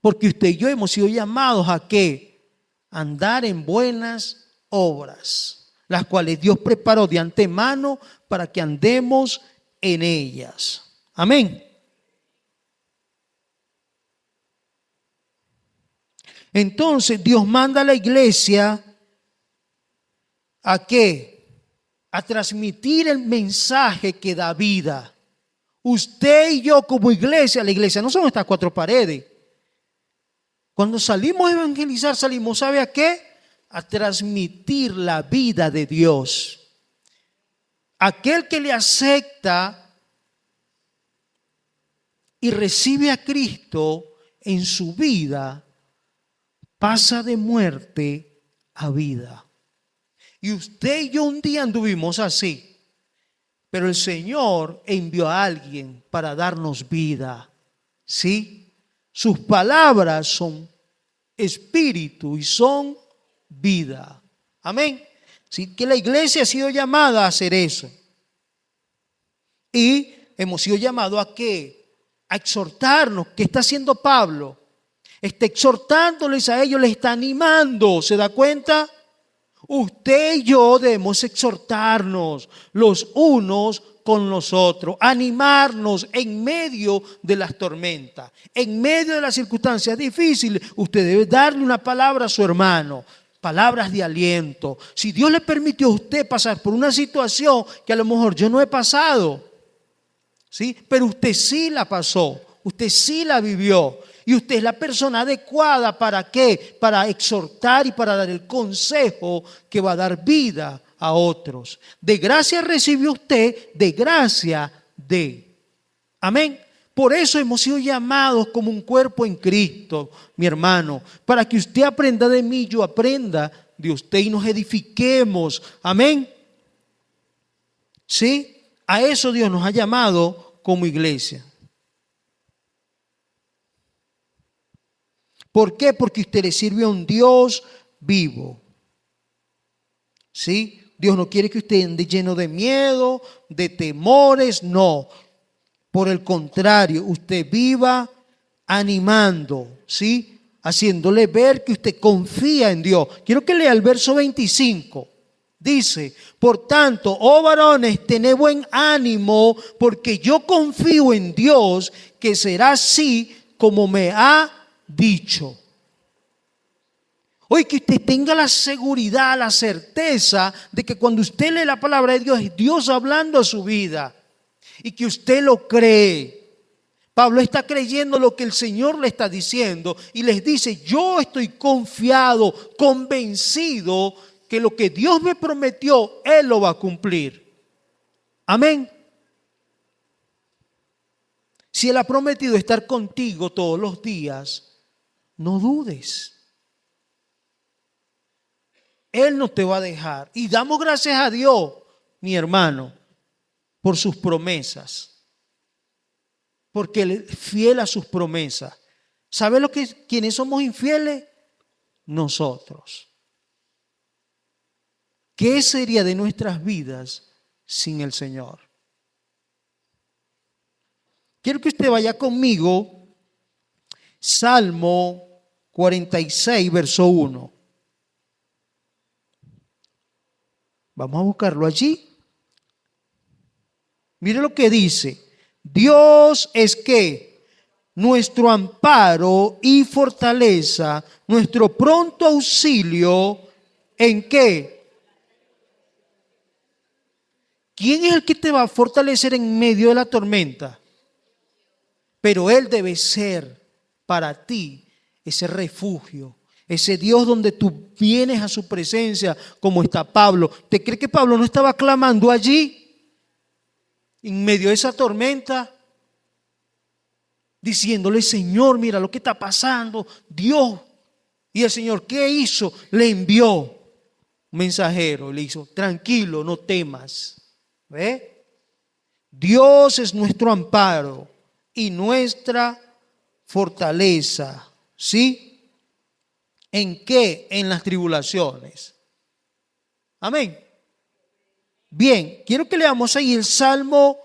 Porque usted y yo hemos sido llamados a ¿qué? Andar en buenas obras, las cuales Dios preparó de antemano para que andemos en ellas. Amén. Entonces Dios manda a la iglesia ¿a qué? A transmitir el mensaje que da vida. Usted y yo como iglesia, la iglesia no son estas cuatro paredes. Cuando salimos a evangelizar, salimos, ¿sabe a qué? A transmitir la vida de Dios. Aquel que le acepta y recibe a Cristo en su vida, pasa de muerte a vida. Y usted y yo un día anduvimos así, pero el Señor envió a alguien para darnos vida, ¿sí? Sus palabras son espíritu y son vida. Amén. Así que la iglesia ha sido llamada a hacer eso. Y hemos sido llamados ¿a qué? A exhortarnos. ¿Qué está haciendo Pablo? Está exhortándoles a ellos, les está animando. ¿Se da cuenta? Usted y yo debemos exhortarnos los unos con los otros, animarnos en medio de las tormentas, en medio de las circunstancias difíciles. Usted debe darle una palabra a su hermano, palabras de aliento. Si Dios le permitió a usted pasar por una situación que a lo mejor yo no he pasado, ¿sí? Pero usted sí la pasó, usted sí la vivió. Y usted es la persona adecuada ¿para qué? Para exhortar y para dar el consejo que va a dar vida a otros. De gracia recibió usted, de gracia de. Amén. Por eso hemos sido llamados como un cuerpo en Cristo, mi hermano, para que usted aprenda de mí, yo aprenda de usted y nos edifiquemos. Amén. ¿Sí? A eso Dios nos ha llamado como iglesia. ¿Por qué? Porque usted le sirve a un Dios vivo. ¿Sí? Dios no quiere que usted ande lleno de miedo, de temores, no. Por el contrario, usted viva animando, ¿sí? Haciéndole ver que usted confía en Dios. Quiero que lea el verso 25. Dice, por tanto, oh varones, tened buen ánimo, porque yo confío en Dios que será así como me ha dicho. Hoy que usted tenga la seguridad, la certeza de que cuando usted lee la palabra de Dios, es Dios hablando a su vida y que usted lo cree. Pablo está creyendo lo que el Señor le está diciendo y les dice, yo estoy confiado, convencido que lo que Dios me prometió, Él lo va a cumplir. Amén. Si Él ha prometido estar contigo todos los días, no dudes. Él no te va a dejar. Y damos gracias a Dios, mi hermano, por sus promesas. Porque Él es fiel a sus promesas. ¿Sabe quiénes somos infieles? Nosotros. ¿Qué sería de nuestras vidas sin el Señor? Quiero que usted vaya conmigo, Salmo 46, verso 1. Vamos a buscarlo allí. Mire lo que dice. Dios es que nuestro amparo y fortaleza, nuestro pronto auxilio, ¿en qué? ¿Quién es el que te va a fortalecer en medio de la tormenta? Pero Él debe ser para ti ese refugio, ese Dios donde tú vienes a su presencia como está Pablo. ¿Te cree que Pablo no estaba clamando allí? En medio de esa tormenta, diciéndole, Señor, mira lo que está pasando, Dios. Y el Señor, ¿qué hizo? Le envió un mensajero, le hizo, tranquilo, no temas. ¿Ve? Dios es nuestro amparo y nuestra fortaleza. ¿Sí? ¿En qué? En las tribulaciones. Amén. Bien, quiero que leamos ahí el Salmo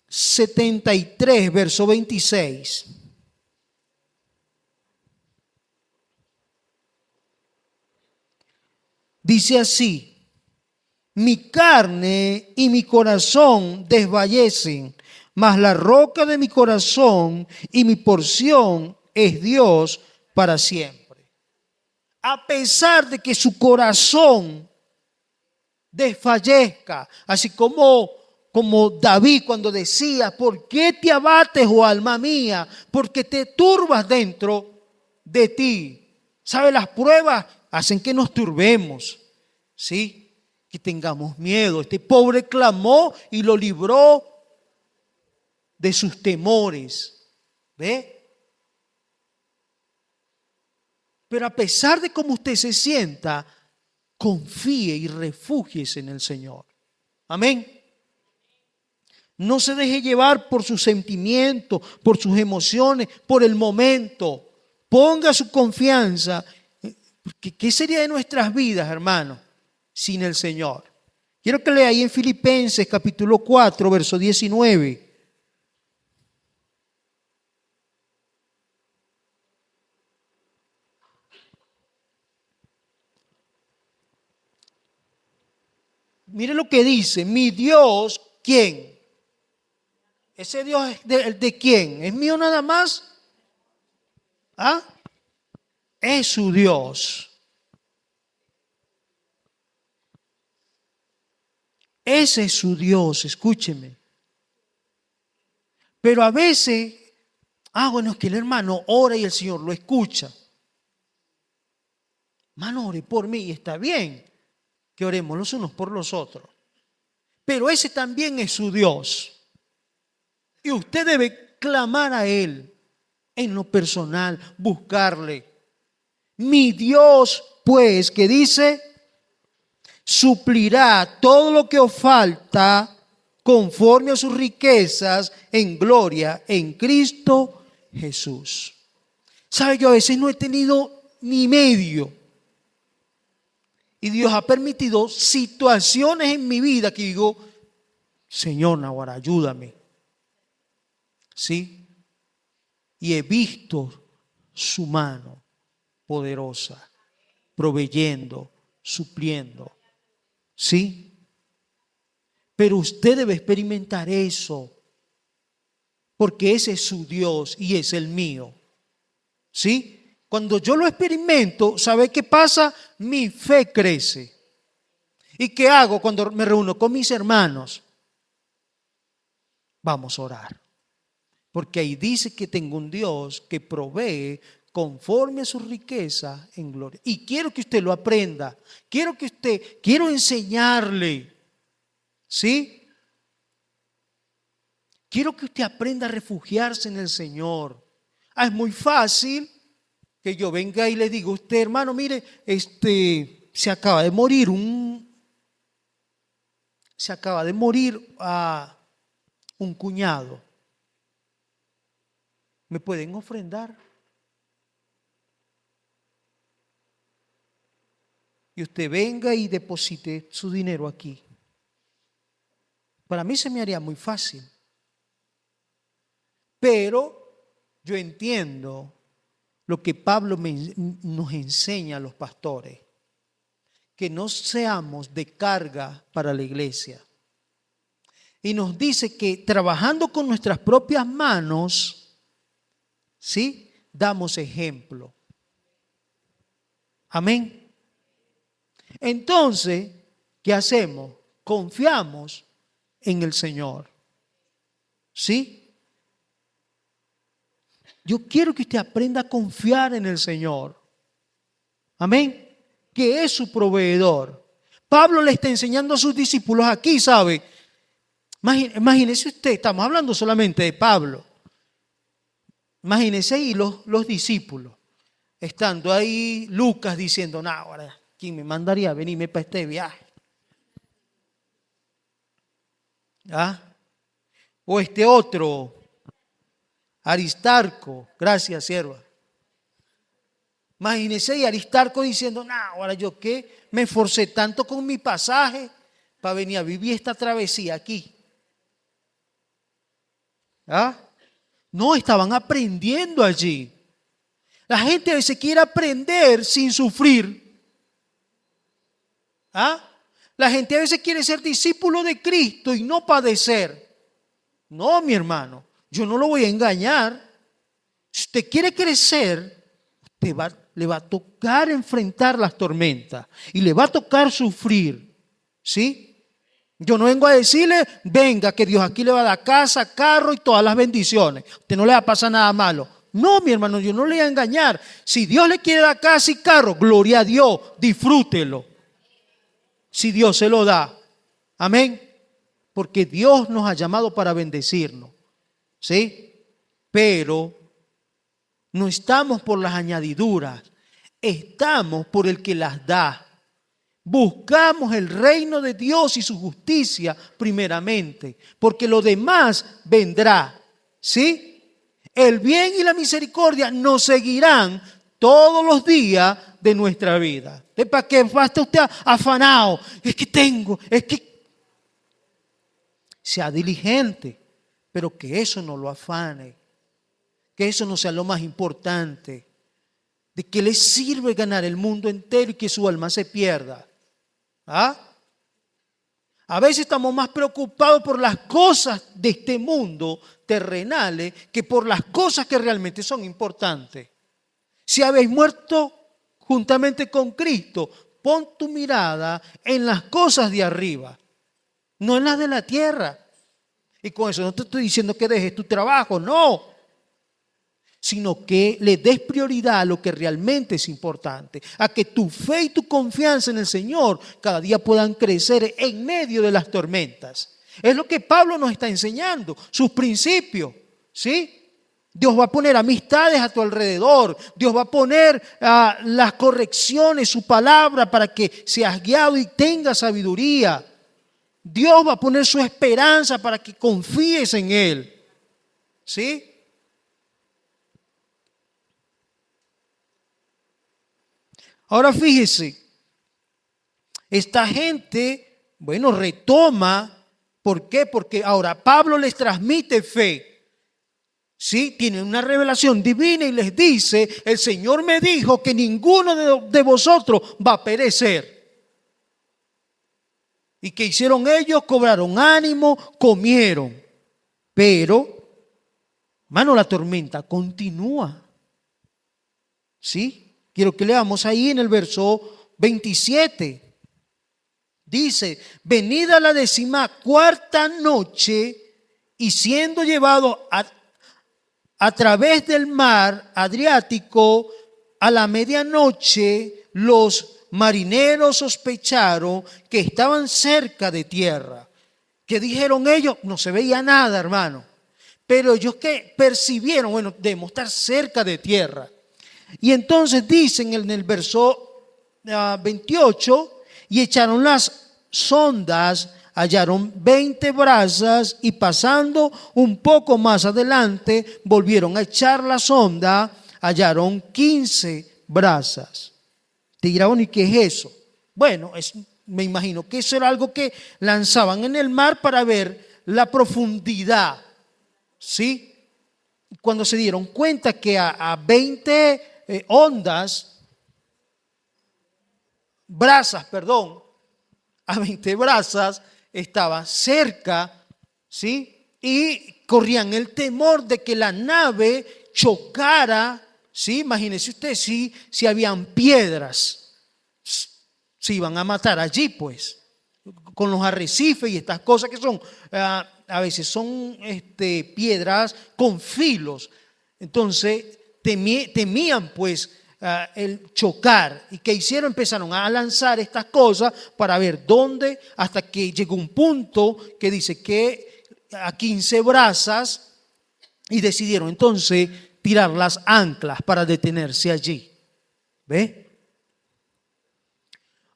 73, verso 26. Dice así, mi carne y mi corazón desfallecen, mas la roca de mi corazón y mi porción es Dios para siempre. A pesar de que su corazón desfallezca, así como David cuando decía, ¿por qué te abates, oh alma mía? Porque te turbas dentro de ti. ¿Sabe? Las pruebas hacen que nos turbemos, ¿sí? Que tengamos miedo. Este pobre clamó y lo libró de sus temores. ¿Ve? Pero a pesar de cómo usted se sienta, confíe y refúgiese en el Señor. Amén. No se deje llevar por sus sentimientos, por sus emociones, por el momento. Ponga su confianza. ¿Qué sería de nuestras vidas, hermano, sin el Señor? Quiero que lea ahí en Filipenses capítulo 4, verso 19. Mire lo que dice, mi Dios, ¿quién? ¿Ese Dios es de quién? ¿Es mío nada más? ¿Ah? Es su Dios. Ese es su Dios, escúcheme. Pero a veces, bueno, es que el hermano ora y el Señor lo escucha. Hermano, ore por mí y está bien que oremos los unos por los otros. Pero ese también es su Dios. Y usted debe clamar a Él en lo personal, buscarle. Mi Dios, pues, que dice, suplirá todo lo que os falta conforme a sus riquezas en gloria en Cristo Jesús. ¿Sabe? Yo a veces no he tenido ni medio. Y Dios ha permitido situaciones en mi vida que digo, Señor, Naguará, ayúdame. ¿Sí? Y he visto su mano poderosa, proveyendo, supliendo. ¿Sí? Pero usted debe experimentar eso, porque ese es su Dios y es el mío. ¿Sí? Cuando yo lo experimento, ¿sabe qué pasa? Mi fe crece. ¿Y qué hago cuando me reúno con mis hermanos? Vamos a orar. Porque ahí dice que tengo un Dios que provee conforme a su riqueza en gloria. Y quiero que usted lo aprenda. Quiero enseñarle. ¿Sí? Quiero que usted aprenda a refugiarse en el Señor. Es muy fácil que yo venga y le diga a usted, hermano, mire, se acaba de morir un cuñado. ¿Me pueden ofrendar? Y usted venga y deposite su dinero aquí. Para mí se me haría muy fácil. Pero yo entiendo lo que Pablo nos enseña a los pastores. Que no seamos de carga para la iglesia. Y nos dice que trabajando con nuestras propias manos, ¿sí? Damos ejemplo. Amén. Entonces, ¿qué hacemos? Confiamos en el Señor. ¿Sí? Yo quiero que usted aprenda a confiar en el Señor. Amén. Que es su proveedor. Pablo le está enseñando a sus discípulos aquí, ¿sabe? Imagínese usted, estamos hablando solamente de Pablo. Imagínese ahí los discípulos, estando ahí Lucas diciendo, no, ahora, ¿quién me mandaría a venirme para este viaje? ¿Ah? O este otro, Aristarco, gracias, sierva. Imagínese ahí Aristarco diciendo, no, ahora yo qué, me esforcé tanto con mi pasaje para venir a vivir esta travesía aquí. ¿Ah? No, estaban aprendiendo allí. La gente a veces quiere aprender sin sufrir. ¿Ah? La gente a veces quiere ser discípulo de Cristo y no padecer. No, mi hermano, yo no lo voy a engañar. Si usted quiere crecer, le va a tocar enfrentar las tormentas y le va a tocar sufrir. ¿Sí? Yo no vengo a decirle, venga, que Dios aquí le va a dar casa, carro y todas las bendiciones. A usted no le va a pasar nada malo. No, mi hermano, yo no le voy a engañar. Si Dios le quiere dar casa y carro, gloria a Dios, disfrútelo. Si Dios se lo da. Amén. Porque Dios nos ha llamado para bendecirnos. ¿Sí? Pero no estamos por las añadiduras. Estamos por el que las da. Buscamos el reino de Dios y su justicia primeramente, porque lo demás vendrá. ¿Sí? El bien y la misericordia nos seguirán todos los días de nuestra vida. ¿Para qué va a estar usted afanado? Es que sea diligente, pero que eso no lo afane, que eso no sea lo más importante. ¿De qué le sirve ganar el mundo entero y que su alma se pierda? ¿Ah? A veces estamos más preocupados por las cosas de este mundo terrenales que por las cosas que realmente son importantes. Si habéis muerto juntamente con Cristo, pon tu mirada en las cosas de arriba, no en las de la tierra. Y con eso no te estoy diciendo que dejes tu trabajo, no. Sino que le des prioridad a lo que realmente es importante, a que tu fe y tu confianza en el Señor cada día puedan crecer en medio de las tormentas. Es lo que Pablo nos está enseñando, sus principios, ¿sí? Dios va a poner amistades a tu alrededor, Dios va a poner las correcciones, su palabra para que seas guiado y tengas sabiduría. Dios va a poner su esperanza para que confíes en Él, ¿sí? Ahora fíjese, esta gente, bueno, retoma. ¿Por qué? Porque ahora Pablo les transmite fe. ¿Sí? Tienen una revelación divina y les dice, el Señor me dijo que ninguno de vosotros va a perecer. ¿Y qué hicieron ellos? Cobraron ánimo, comieron. Pero, hermano, la tormenta continúa. ¿Sí? Quiero que leamos ahí en el verso 27. Dice, venida la 14ª noche y siendo llevado a través del mar Adriático a la medianoche, los marineros sospecharon que estaban cerca de tierra. ¿Qué dijeron ellos? No se veía nada, hermano. Pero ellos que percibieron, bueno, debemos estar cerca de tierra. Y entonces dicen en el verso 28, y echaron las sondas, hallaron 20 brazas y pasando un poco más adelante, volvieron a echar la sonda, hallaron 15 brazas. Te dirá, bueno, ¿y qué es eso? Bueno, me imagino que eso era algo que lanzaban en el mar para ver la profundidad, ¿sí? Cuando se dieron cuenta que a 20 a 20 brazas estaba cerca, ¿sí? Y corrían el temor de que la nave chocara, ¿sí? Imagínese usted si habían piedras, se iban a matar allí, pues, con los arrecifes y estas cosas que son, a veces son piedras con filos. Entonces temían pues el chocar. ¿Y qué hicieron? Empezaron a lanzar estas cosas para ver dónde, hasta que llegó un punto que dice que a 15 brazas, y decidieron entonces tirar las anclas para detenerse allí. ¿Ve?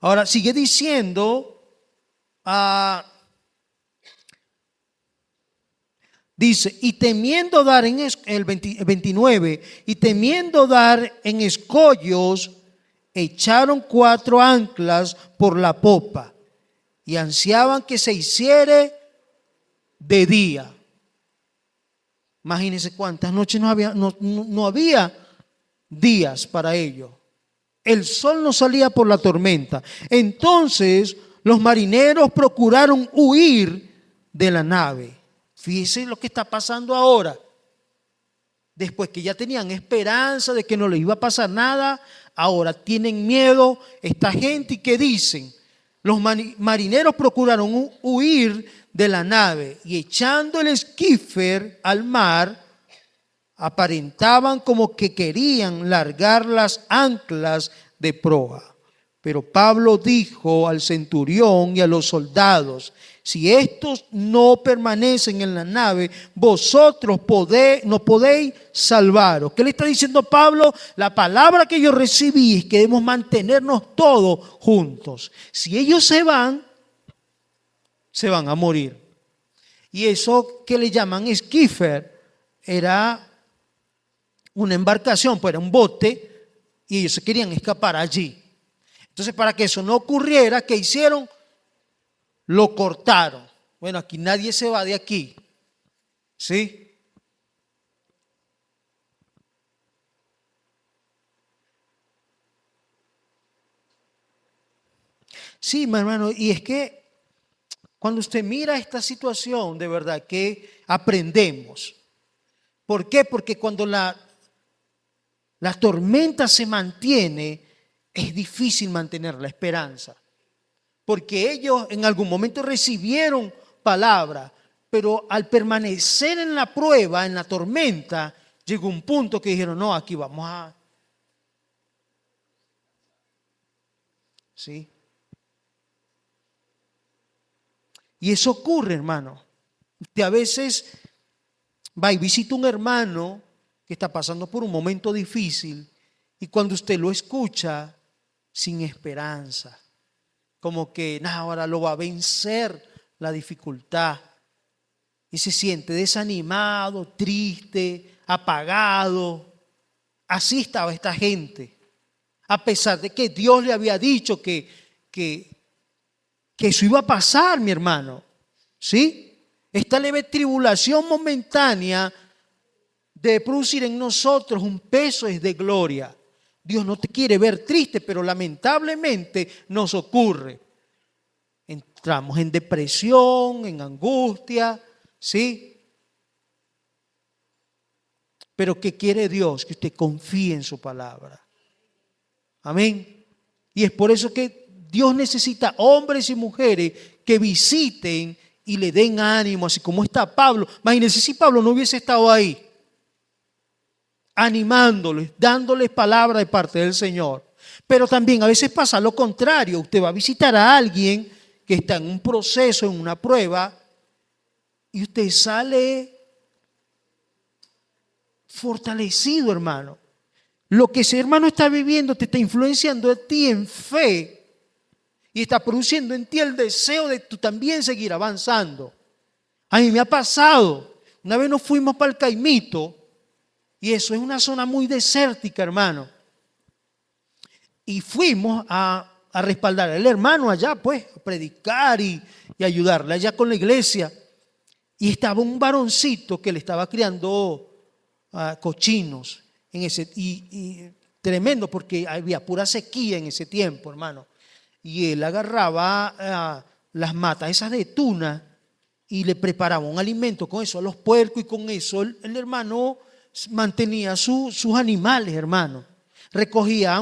Ahora sigue diciendo, dice, y temiendo dar en el 29, y temiendo dar en escollos, echaron 4 anclas por la popa y ansiaban que se hiciere de día. Imagínense cuántas noches no había días para ello. El sol no salía por la tormenta. Entonces los marineros procuraron huir de la nave. Fíjense lo que está pasando ahora. Después que ya tenían esperanza de que no le iba a pasar nada, ahora tienen miedo esta gente. ¿Y qué dicen? Los marineros procuraron huir de la nave y echando el esquife al mar, aparentaban como que querían largar las anclas de proa. Pero Pablo dijo al centurión y a los soldados, si estos no permanecen en la nave, vosotros no podéis salvaros. ¿Qué le está diciendo Pablo? La palabra que yo recibí es que debemos mantenernos todos juntos. Si ellos se van a morir. Y eso que le llaman esquife era una embarcación, pues era un bote, y ellos se querían escapar allí. Entonces, para que eso no ocurriera, ¿qué hicieron? Lo cortaron. Bueno, aquí nadie se va de aquí. ¿Sí? Sí, mi hermano, y es que cuando usted mira esta situación, de verdad que aprendemos. ¿Por qué? Porque cuando la tormenta se mantiene, es difícil mantener la esperanza. Porque ellos en algún momento recibieron palabra, pero al permanecer en la prueba, en la tormenta, llegó un punto que dijeron, no, aquí vamos a... ¿Sí? Y eso ocurre, hermano. Usted a veces va y visita un hermano que está pasando por un momento difícil y cuando usted lo escucha sin esperanza, como que ahora lo va a vencer la dificultad y se siente desanimado, triste, apagado. Así estaba esta gente, a pesar de que Dios le había dicho que eso iba a pasar, mi hermano. ¿Sí? Esta leve tribulación momentánea debe producir en nosotros un peso de gloria. Dios no te quiere ver triste, pero lamentablemente nos ocurre. entramos en depresión, en angustia, ¿sí? Pero ¿qué quiere Dios? Que usted confíe en su palabra. Amén. Y es por eso que Dios necesita hombres y mujeres que visiten y le den ánimo, así como está Pablo. Imagínense si Pablo no hubiese estado ahí, animándoles, dándoles palabra de parte del Señor. Pero también a veces pasa lo contrario. Usted va a visitar a alguien que está en un proceso, en una prueba, y usted sale fortalecido, hermano. Lo que ese hermano está viviendo te está influenciando a ti en fe y está produciendo en ti el deseo de tú también seguir avanzando. A mí me ha pasado. Una vez nos fuimos para el Caimito y eso es una zona muy desértica, hermano. Y fuimos a respaldar al hermano allá, pues, a predicar y ayudarle allá con la iglesia. Y estaba un varoncito que le estaba criando cochinos en ese, y tremendo porque había pura sequía en ese tiempo, hermano. Y él agarraba las matas esas de tuna y le preparaba un alimento con eso a los puercos, y con eso el hermano mantenía sus animales, hermano. Recogía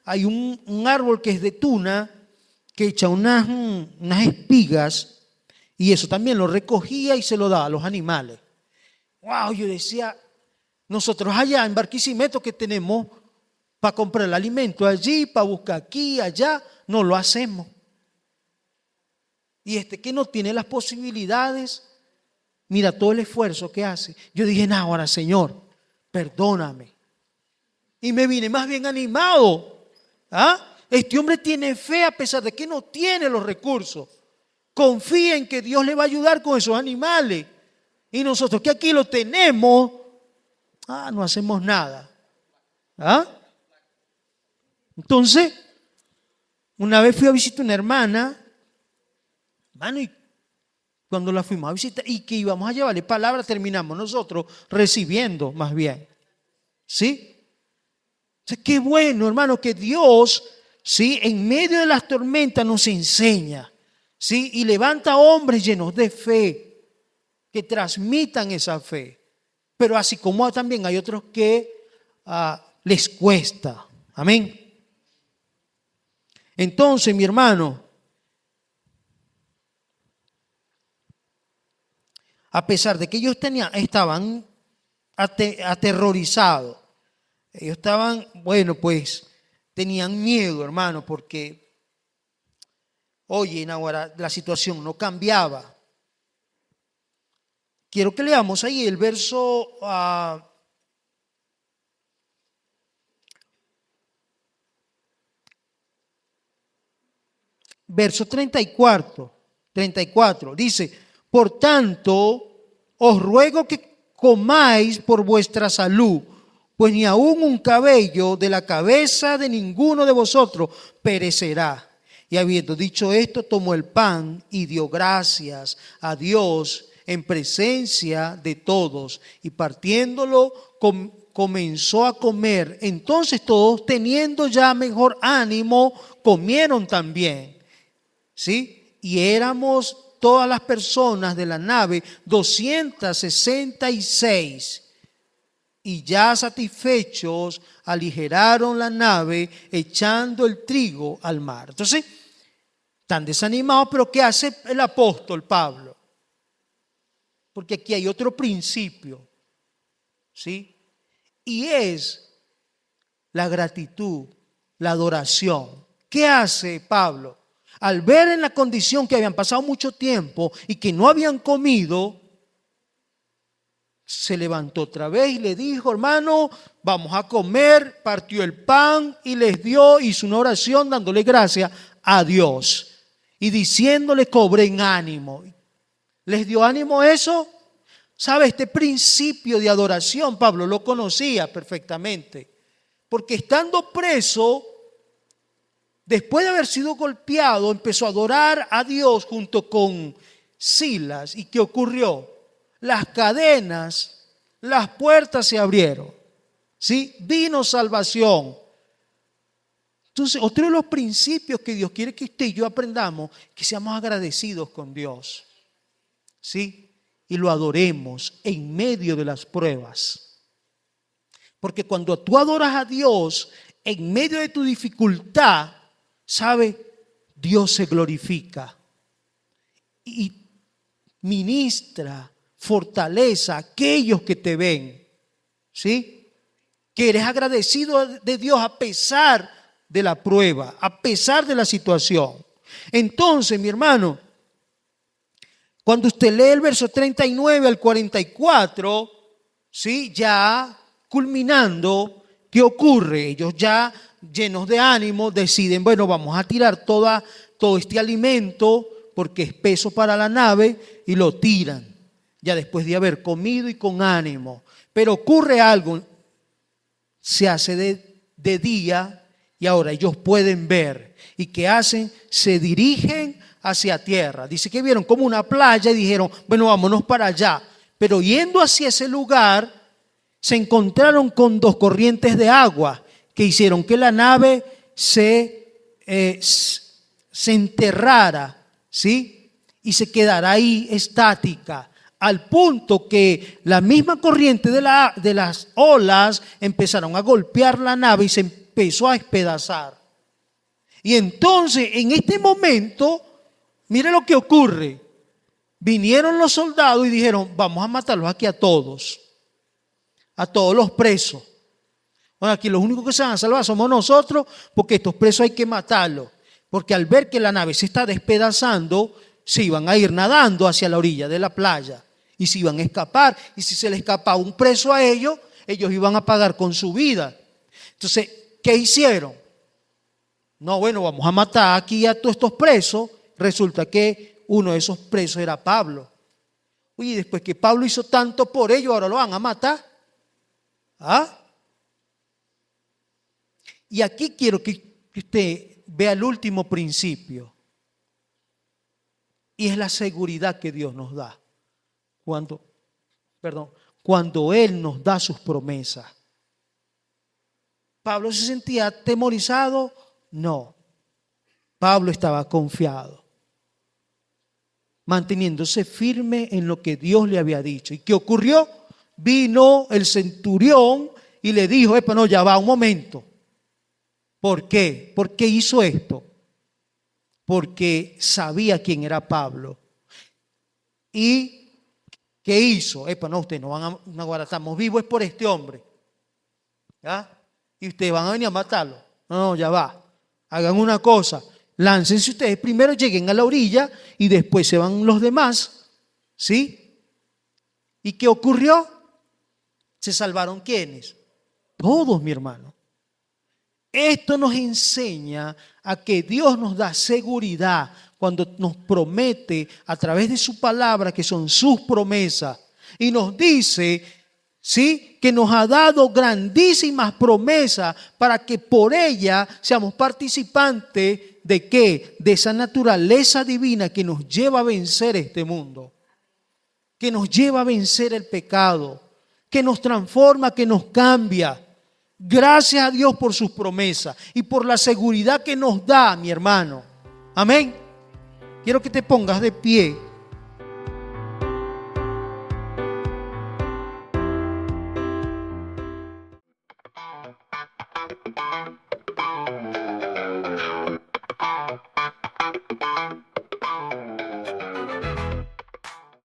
hay un árbol que es de tuna que echa unas espigas, y eso también lo recogía y se lo daba a los animales. Wow, yo decía, nosotros allá en Barquisimeto que tenemos para comprar el alimento allí, para buscar aquí, allá, no lo hacemos. Y que no tiene las posibilidades, mira todo el esfuerzo que hace. Yo dije, no, ahora Señor, perdóname. Y me vine más bien animado. Este hombre tiene fe a pesar de que no tiene los recursos. Confía en que Dios le va a ayudar con esos animales. Y nosotros que aquí lo tenemos, no hacemos nada. Entonces, una vez fui a visitar una hermana, hermano, y cuando la fuimos a visitar y que íbamos a llevarle palabra, terminamos nosotros recibiendo más bien. ¿Sí? O sea, qué bueno, hermano, que Dios, ¿sí?, en medio de las tormentas nos enseña, ¿sí?, y levanta hombres llenos de fe que transmitan esa fe. Pero así como también hay otros que les cuesta. Amén. Entonces, mi hermano, a pesar de que ellos estaban aterrorizados, ellos estaban, bueno, pues tenían miedo, hermano, porque, oye, ahora la situación no cambiaba. Quiero que leamos ahí el verso verso 34, dice: por tanto, os ruego que comáis por vuestra salud, pues ni aun un cabello de la cabeza de ninguno de vosotros perecerá. Y habiendo dicho esto, tomó el pan y dio gracias a Dios en presencia de todos, y partiéndolo comenzó a comer. Entonces todos, teniendo ya mejor ánimo, comieron también. ¿Sí? Y éramos todas las personas de la nave 266. Y ya satisfechos, aligeraron la nave echando el trigo al mar. Entonces, están desanimados, pero ¿qué hace el apóstol Pablo? Porque aquí hay otro principio, ¿sí? Y es la gratitud, la adoración. ¿Qué hace Pablo? Al ver en la condición que habían pasado mucho tiempo y que no habían comido, se levantó otra vez y le dijo: hermano, vamos a comer. Partió el pan y les dio, hizo una oración dándole gracias a Dios y diciéndole: cobren ánimo. ¿Les dio ánimo eso? ¿Sabe? Este principio de adoración Pablo lo conocía perfectamente, porque estando preso, después de haber sido golpeado, empezó a adorar a Dios junto con Silas. ¿Y qué ocurrió? Las cadenas, las puertas se abrieron, ¿sí? Vino salvación. Entonces, otro de los principios que Dios quiere que usted y yo aprendamos, que seamos agradecidos con Dios, ¿sí? Y lo adoremos en medio de las pruebas. Porque cuando tú adoras a Dios en medio de tu dificultad, ¿sabe? Dios se glorifica y ministra, fortaleza a aquellos que te ven, ¿sí? Que eres agradecido de Dios a pesar de la prueba, a pesar de la situación. Entonces, mi hermano, cuando usted lee el verso 39 al 44, ¿sí? Ya culminando, ¿qué ocurre? Ellos ya llenos de ánimo deciden, bueno, vamos a tirar todo este alimento porque es peso para la nave, y lo tiran, ya después de haber comido y con ánimo. Pero ocurre algo, se hace de día y ahora ellos pueden ver. ¿Y qué hacen? Se dirigen hacia tierra. Dice que vieron como una playa y dijeron, bueno, vámonos para allá. Pero yendo hacia ese lugar, se encontraron con dos corrientes de agua que hicieron que la nave se enterrara, ¿sí? Y se quedara ahí estática, al punto que la misma corriente de las olas empezaron a golpear la nave y se empezó a despedazar. Y entonces, en este momento, mire lo que ocurre. Vinieron los soldados y dijeron, vamos a matarlos aquí a todos los presos. Bueno, aquí los únicos que se van a salvar somos nosotros, porque estos presos hay que matarlos. Porque al ver que la nave se está despedazando, se iban a ir nadando hacia la orilla de la playa y se iban a escapar. Y si se le escapaba un preso a ellos, ellos iban a pagar con su vida. Entonces, ¿qué hicieron? No, bueno, vamos a matar aquí a todos estos presos. Resulta que uno de esos presos era Pablo. Oye, después que Pablo hizo tanto por ellos, ahora lo van a matar. ¿Ah? Y aquí quiero que usted vea el último principio. Y es la seguridad que Dios nos da cuando Él nos da sus promesas. ¿Pablo se sentía atemorizado? No. Pablo estaba confiado, manteniéndose firme en lo que Dios le había dicho. ¿Y qué ocurrió? Vino el centurión y le dijo, no, ya va un momento. ¿Por qué? ¿Por qué hizo esto? Porque sabía quién era Pablo. ¿Y qué hizo? No, ustedes no van a ahora estamos vivos, es por este hombre. ¿Ya? Y ustedes van a venir a matarlo. No, ya va. Hagan una cosa, láncense ustedes primero, lleguen a la orilla y después se van los demás. ¿Sí? ¿Y qué ocurrió? ¿Se salvaron quiénes? Todos, mi hermano. Esto nos enseña a que Dios nos da seguridad cuando nos promete a través de su palabra, que son sus promesas, y nos dice, ¿sí?, que nos ha dado grandísimas promesas para que por ella seamos participantes de ¿qué? De esa naturaleza divina que nos lleva a vencer este mundo, que nos lleva a vencer el pecado, que nos transforma, que nos cambia. Gracias a Dios por sus promesas y por la seguridad que nos da, mi hermano. Amén. Quiero que te pongas de pie.